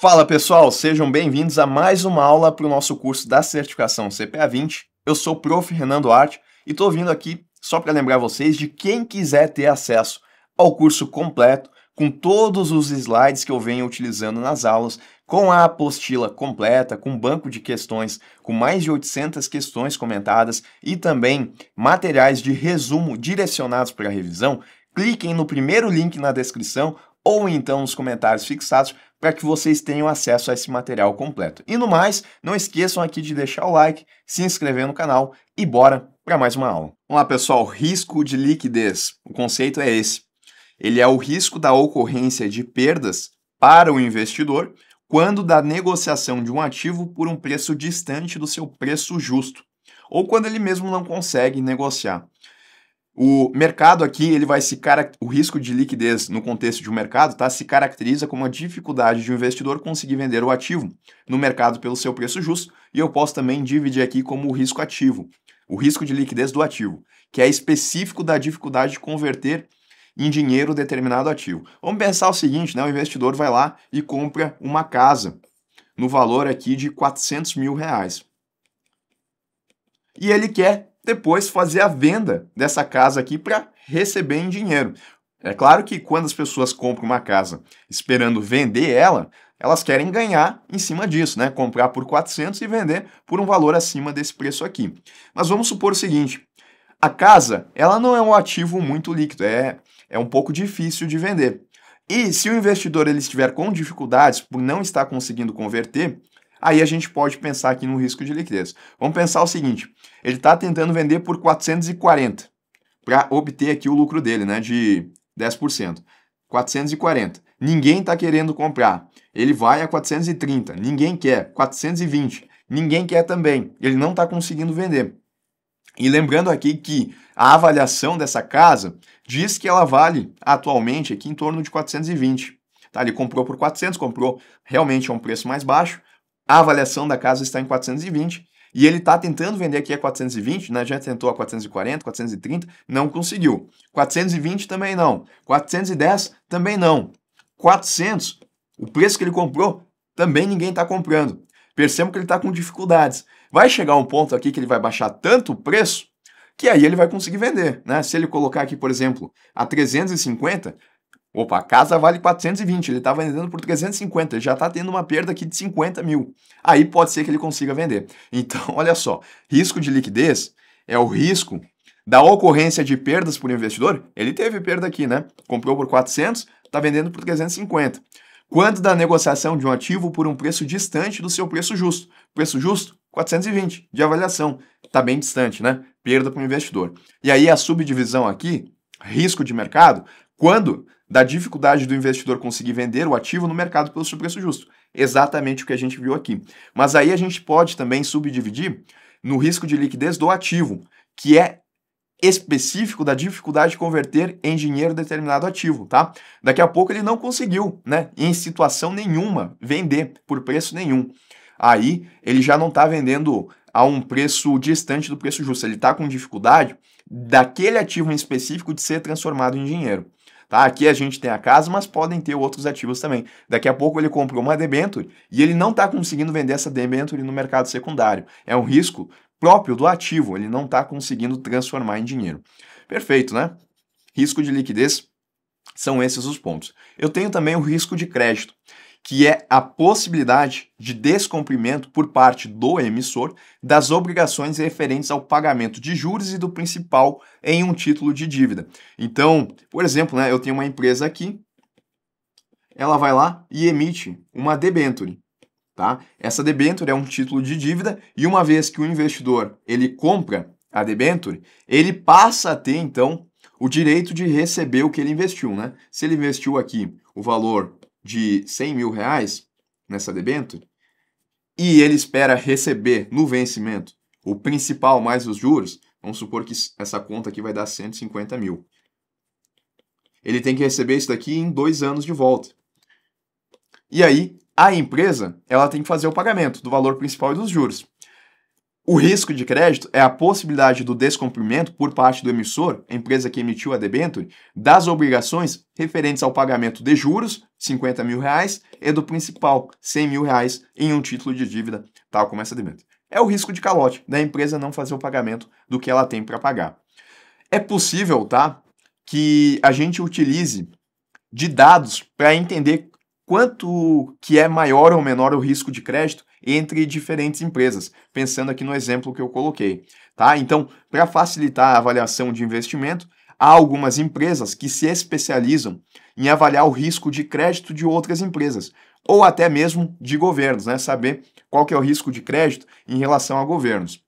Fala pessoal, sejam bem-vindos a mais uma aula para o nosso curso da certificação CPA 20. Eu sou o Prof. Renan Duarte e estou vindo aqui só para lembrar vocês de quem quiser ter acesso ao curso completo, com todos os slides que eu venho utilizando nas aulas, com a apostila completa, com banco de questões, com mais de 800 questões comentadas e também materiais de resumo direcionados para a revisão. Cliquem no primeiro link na descrição ou então nos comentários fixados para que vocês tenham acesso a esse material completo. E no mais, não esqueçam aqui de deixar o like, se inscrever no canal e bora para mais uma aula. Vamos lá, pessoal, risco de liquidez. O conceito é esse. Ele é o risco da ocorrência de perdas para o investidor quando da negociação de um ativo por um preço distante do seu preço justo, ou quando ele mesmo não consegue negociar. O mercado aqui, o risco de liquidez no contexto de um mercado, se caracteriza como a dificuldade de um investidor conseguir vender o ativo no mercado pelo seu preço justo, e eu posso também dividir aqui como o risco ativo, o risco de liquidez do ativo, que é específico da dificuldade de converter em dinheiro determinado ativo. Vamos pensar o seguinte, né? O investidor vai lá e compra uma casa no valor aqui de R$400 mil. E ele quer depois fazer a venda dessa casa aqui para receber em dinheiro. É claro que quando as pessoas compram uma casa esperando vender ela, elas querem ganhar em cima disso, né? Comprar por 400 e vender por um valor acima desse preço aqui. Mas vamos supor o seguinte, a casa, ela não é um ativo muito líquido, é um pouco difícil de vender. E se o investidor ele estiver com dificuldades por não estar conseguindo converter, aí a gente pode pensar aqui no risco de liquidez. Vamos pensar o seguinte, ele está tentando vender por 440 para obter aqui o lucro dele, né, de 10%. 440. Ninguém está querendo comprar. Ele vai a 430. Ninguém quer. 420. Ninguém quer também. Ele não está conseguindo vender. E lembrando aqui que a avaliação dessa casa diz que ela vale atualmente aqui em torno de 420. Tá? Ele comprou por 400, comprou realmente a um preço mais baixo. A avaliação da casa está em 420 e ele está tentando vender aqui a 420, né? Já tentou a 440, 430, não conseguiu. 420 também não. 410 também não. 400, o preço que ele comprou, também ninguém está comprando. Percebam que ele está com dificuldades. Vai chegar um ponto aqui que ele vai baixar tanto o preço que aí ele vai conseguir vender, né? Se ele colocar aqui, por exemplo, a 350, opa, a casa vale 420, ele está vendendo por 350, ele já está tendo uma perda aqui de 50 mil. Aí pode ser que ele consiga vender. Então, olha só, risco de liquidez é o risco da ocorrência de perdas por investidor. Ele teve perda aqui, né? Comprou por 400, está vendendo por 350. Quando da negociação de um ativo por um preço distante do seu preço justo. Preço justo, 420 de avaliação. Está bem distante, né? Perda para o investidor. E aí a subdivisão aqui, risco de mercado, quando da dificuldade do investidor conseguir vender o ativo no mercado pelo seu preço justo. Exatamente o que a gente viu aqui. Mas aí a gente pode também subdividir no risco de liquidez do ativo, que é específico da dificuldade de converter em dinheiro determinado ativo, tá? Daqui a pouco ele não conseguiu, né, em situação nenhuma, vender por preço nenhum. Aí ele já não está vendendo a um preço distante do preço justo, ele está com dificuldade daquele ativo em específico de ser transformado em dinheiro. Tá? Aqui a gente tem a casa, mas podem ter outros ativos também. Daqui a pouco ele comprou uma debênture e ele não está conseguindo vender essa debênture no mercado secundário. É um risco próprio do ativo, ele não está conseguindo transformar em dinheiro. Perfeito, né? Risco de liquidez, são esses os pontos. Eu tenho também o risco de crédito, que é a possibilidade de descumprimento por parte do emissor das obrigações referentes ao pagamento de juros e do principal em um título de dívida. Então, por exemplo, né, eu tenho uma empresa aqui, ela vai lá e emite uma debênture. Tá? Essa debênture é um título de dívida e uma vez que o investidor ele compra a debênture, ele passa a ter, então, o direito de receber o que ele investiu. Né? Se ele investiu aqui o valor de 100 mil reais nessa debênture e ele espera receber no vencimento o principal mais os juros, vamos supor que essa conta aqui vai dar 150 mil. Ele tem que receber isso daqui em 2 anos de volta. E aí, a empresa ela tem que fazer o pagamento do valor principal e dos juros. O risco de crédito é a possibilidade do descumprimento por parte do emissor, a empresa que emitiu a debênture, das obrigações referentes ao pagamento de juros, R$ 50.000, e do principal, R$ 100.000, em um título de dívida, tal como essa debênture. É o risco de calote, da empresa não fazer o pagamento do que ela tem para pagar. É possível, tá, que a gente utilize de dados para entender quanto que é maior ou menor o risco de crédito entre diferentes empresas, pensando aqui no exemplo que eu coloquei, tá? Então, para facilitar a avaliação de investimento, há algumas empresas que se especializam em avaliar o risco de crédito de outras empresas, ou até mesmo de governos, né? Saber qual que é o risco de crédito em relação a governos.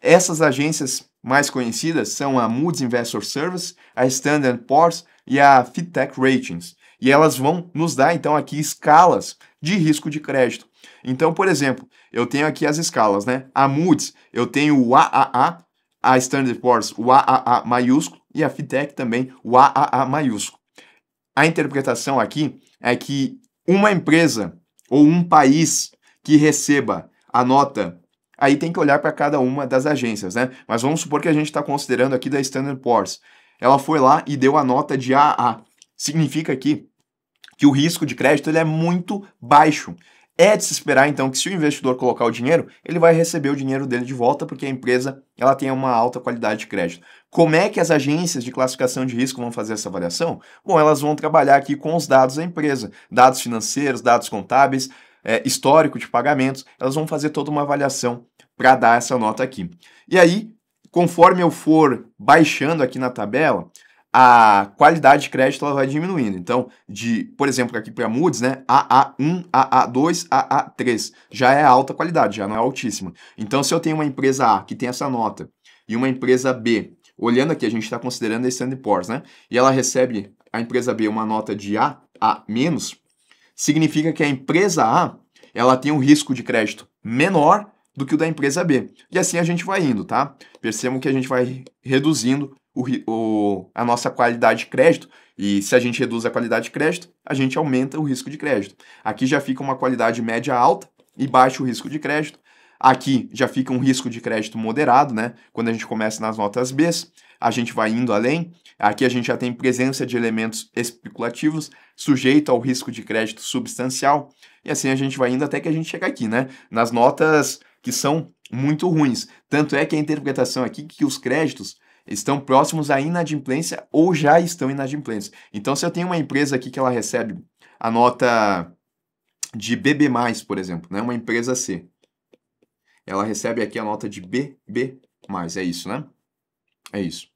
Essas agências mais conhecidas são a Moody's Investor Service, a Standard Poor's e a Fitech Ratings. E elas vão nos dar, então, aqui escalas de risco de crédito. Então, por exemplo, eu tenho aqui as escalas, né? A Moody's, eu tenho o AAA, a Standard Poor's, o AAA maiúsculo, e a Fitech também, o AAA maiúsculo. A interpretação aqui é que uma empresa ou um país que receba a nota, aí tem que olhar para cada uma das agências, né? Mas vamos supor que a gente está considerando aqui da Standard Poor's. Ela foi lá e deu a nota de AA. Significa aqui que o risco de crédito ele é muito baixo. É de se esperar, então, que se o investidor colocar o dinheiro, ele vai receber o dinheiro dele de volta, porque a empresa ela tem uma alta qualidade de crédito. Como é que as agências de classificação de risco vão fazer essa avaliação? Bom, elas vão trabalhar aqui com os dados da empresa, dados financeiros, dados contábeis, histórico de pagamentos, elas vão fazer toda uma avaliação para dar essa nota aqui. E aí, conforme eu for baixando aqui na tabela, a qualidade de crédito ela vai diminuindo. Então, por exemplo, aqui para Moody's, né, AA1, AA2, AA3, já é alta qualidade, já não é altíssima. Então, se eu tenho uma empresa A que tem essa nota e uma empresa B, olhando aqui, a gente está considerando a Standard Poor's, né, e ela recebe, a empresa B, uma nota de AA-, significa que a empresa A, ela tem um risco de crédito menor do que o da empresa B. E assim a gente vai indo, tá? Percebam que a gente vai reduzindo a nossa qualidade de crédito, e se a gente reduz a qualidade de crédito, a gente aumenta o risco de crédito. Aqui já fica uma qualidade média alta e baixo risco de crédito. Aqui já fica um risco de crédito moderado, né? Quando a gente começa nas notas B, a gente vai indo além. Aqui a gente já tem presença de elementos especulativos, sujeito ao risco de crédito substancial, e assim a gente vai indo até que a gente chega aqui, né? Nas notas que são muito ruins. Tanto é que a interpretação aqui que os créditos estão próximos à inadimplência ou já estão inadimplentes. Então, se eu tenho uma empresa aqui que ela recebe a nota de BB+, por exemplo, né? Uma empresa C. Ela recebe aqui a nota de BB+, é isso, né? É isso.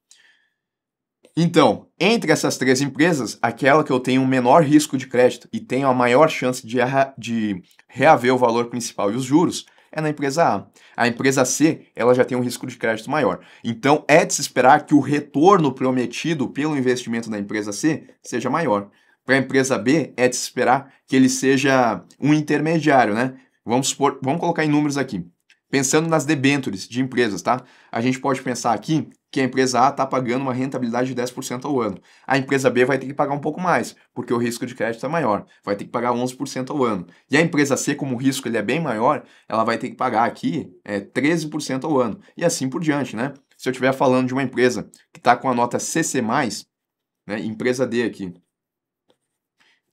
Então, entre essas três empresas, aquela que eu tenho um menor risco de crédito e tenho a maior chance de reaver o valor principal e os juros, é na empresa A. A empresa C, ela já tem um risco de crédito maior. Então, é de se esperar que o retorno prometido pelo investimento da empresa C seja maior. Para a empresa B, é de se esperar que ele seja um intermediário, né? Vamos colocar em números aqui. Pensando nas debêntures de empresas, tá? A gente pode pensar aqui que a empresa A está pagando uma rentabilidade de 10% ao ano. A empresa B vai ter que pagar um pouco mais, porque o risco de crédito é maior. Vai ter que pagar 11% ao ano. E a empresa C, como o risco ele é bem maior, ela vai ter que pagar aqui 13% ao ano. E assim por diante, né? Se eu estiver falando de uma empresa que está com a nota CC+, né? Empresa D aqui,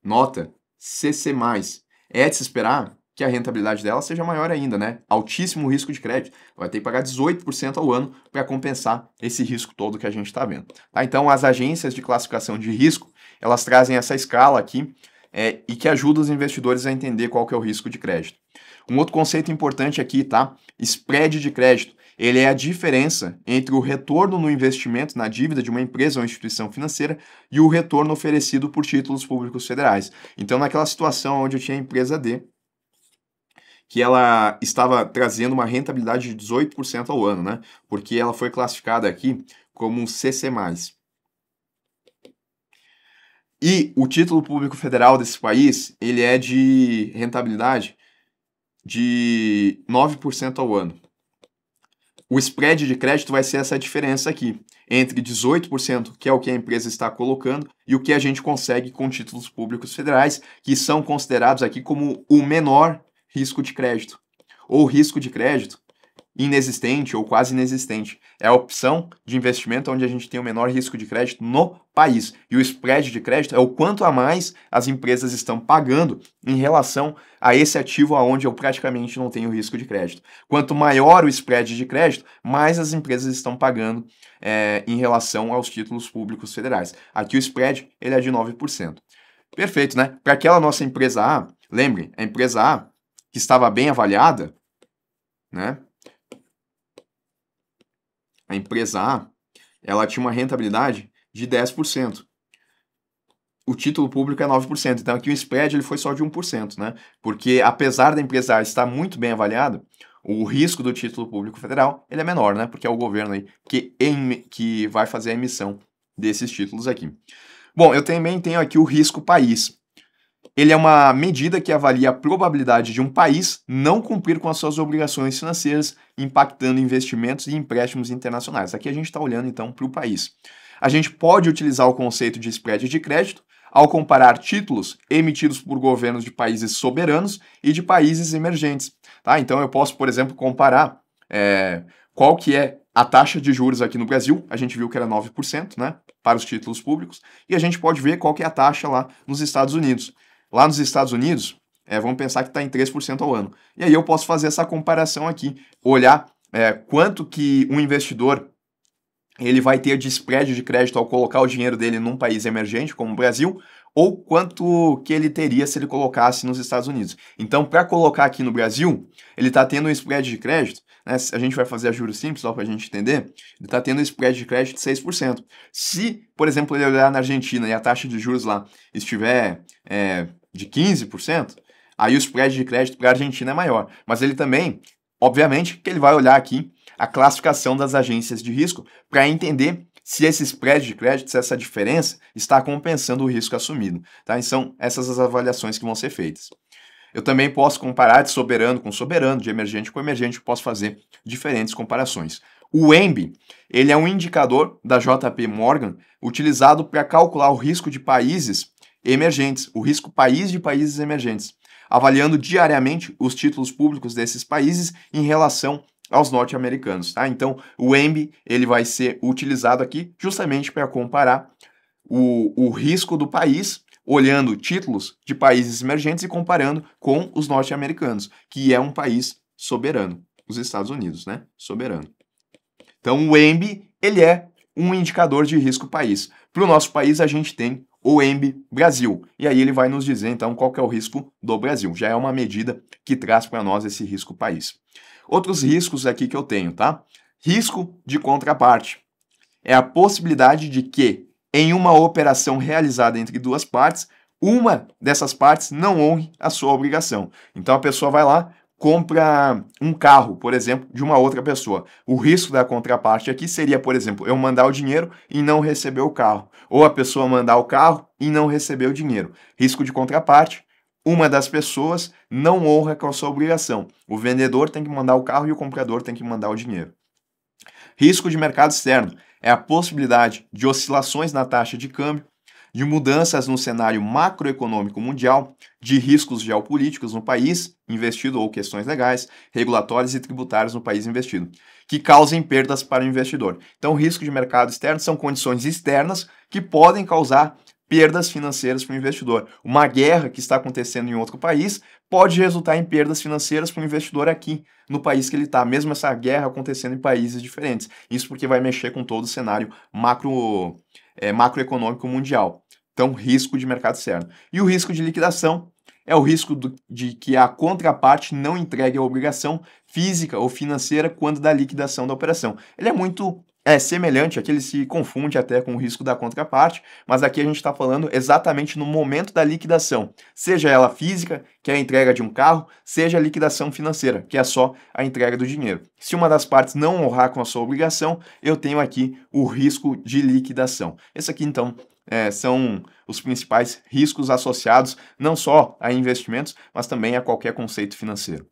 nota CC+, é de se esperar que a rentabilidade dela seja maior ainda, né? Altíssimo risco de crédito. Vai ter que pagar 18% ao ano para compensar esse risco todo que a gente está vendo. Tá? Então, as agências de classificação de risco, elas trazem essa escala aqui e que ajuda os investidores a entender qual que é o risco de crédito. Um outro conceito importante aqui, tá? Spread de crédito. Ele é a diferença entre o retorno no investimento na dívida de uma empresa ou instituição financeira e o retorno oferecido por títulos públicos federais. Então, naquela situação onde eu tinha a empresa D, que ela estava trazendo uma rentabilidade de 18% ao ano, né? Porque ela foi classificada aqui como CC+. E o título público federal desse país, ele é de rentabilidade de 9% ao ano. O spread de crédito vai ser essa diferença aqui, entre 18%, que é o que a empresa está colocando, e o que a gente consegue com títulos públicos federais, que são considerados aqui como o menor risco de crédito, ou risco de crédito inexistente ou quase inexistente. É a opção de investimento onde a gente tem o menor risco de crédito no país. E o spread de crédito é o quanto a mais as empresas estão pagando em relação a esse ativo onde eu praticamente não tenho risco de crédito. Quanto maior o spread de crédito, mais as empresas estão pagando em relação aos títulos públicos federais. Aqui o spread ele é de 9%. Perfeito, né? Para aquela nossa empresa A, lembre, a empresa A, que estava bem avaliada, né? A empresa A, ela tinha uma rentabilidade de 10%. O título público é 9%. Então aqui o spread ele foi só de 1%, né? Porque apesar da empresa A estar muito bem avaliada, o risco do título público federal ele é menor, né? Porque é o governo aí que vai fazer a emissão desses títulos aqui. Bom, eu também tenho aqui o risco país. Ele é uma medida que avalia a probabilidade de um país não cumprir com as suas obrigações financeiras, impactando investimentos e empréstimos internacionais. Aqui a gente está olhando, então, para o país. A gente pode utilizar o conceito de spread de crédito ao comparar títulos emitidos por governos de países soberanos e de países emergentes. Tá? Então, eu posso, por exemplo, comparar qual que é a taxa de juros aqui no Brasil. A gente viu que era 9%, né, para os títulos públicos, e a gente pode ver qual que é a taxa lá nos Estados Unidos. Lá nos Estados Unidos, vamos pensar que está em 3% ao ano. E aí eu posso fazer essa comparação aqui, olhar quanto que um investidor ele vai ter de spread de crédito ao colocar o dinheiro dele num país emergente, como o Brasil, ou quanto que ele teria se ele colocasse nos Estados Unidos. Então, para colocar aqui no Brasil, ele está tendo um spread de crédito, né, a gente vai fazer a juros simples, só para a gente entender, ele está tendo um spread de crédito de 6%. Se, por exemplo, ele olhar na Argentina e a taxa de juros lá estiver de 15%, aí o spread de crédito para a Argentina é maior. Mas ele também, obviamente, que ele vai olhar aqui a classificação das agências de risco para entender se esse spread de crédito, se essa diferença está compensando o risco assumido. Tá? E são essas as avaliações que vão ser feitas. Eu também posso comparar de soberano com soberano, de emergente com emergente, posso fazer diferentes comparações. O EMB, ele é um indicador da JP Morgan utilizado para calcular o risco de países emergentes, o risco país de países emergentes, avaliando diariamente os títulos públicos desses países em relação aos norte-americanos. Tá? Então, o EMB ele vai ser utilizado aqui justamente para comparar o risco do país, olhando títulos de países emergentes e comparando com os norte-americanos, que é um país soberano, os Estados Unidos, né? Soberano. Então, o EMB ele é um indicador de risco país. Para o nosso país, a gente tem o EMB Brasil. E aí ele vai nos dizer, então, qual que é o risco do Brasil. Já é uma medida que traz para nós esse risco país. Outros riscos aqui que eu tenho, tá? Risco de contraparte. É a possibilidade de que, em uma operação realizada entre duas partes, uma dessas partes não honre a sua obrigação. Então a pessoa vai lá, compra um carro, por exemplo, de uma outra pessoa. O risco da contraparte aqui seria, por exemplo, eu mandar o dinheiro e não receber o carro. Ou a pessoa mandar o carro e não receber o dinheiro. Risco de contraparte, uma das pessoas não honra com a sua obrigação. O vendedor tem que mandar o carro e o comprador tem que mandar o dinheiro. Risco de mercado externo é a possibilidade de oscilações na taxa de câmbio, de mudanças no cenário macroeconômico mundial, de riscos geopolíticos no país investido ou questões legais, regulatórias e tributárias no país investido, que causem perdas para o investidor. Então, o risco de mercado externo são condições externas que podem causar perdas financeiras para o investidor. Uma guerra que está acontecendo em outro país pode resultar em perdas financeiras para o investidor aqui no país que ele está, mesmo essa guerra acontecendo em países diferentes. Isso porque vai mexer com todo o cenário macroeconômico mundial. Então, risco de mercado externo. E o risco de liquidação é o risco de que a contraparte não entregue a obrigação física ou financeira quando da liquidação da operação. Ele é muito semelhante, aqui ele se confunde até com o risco da contraparte, mas aqui a gente está falando exatamente no momento da liquidação, seja ela física, que é a entrega de um carro, seja a liquidação financeira, que é só a entrega do dinheiro. Se uma das partes não honrar com a sua obrigação, eu tenho aqui o risco de liquidação. Esse aqui, então, são os principais riscos associados não só a investimentos, mas também a qualquer conceito financeiro.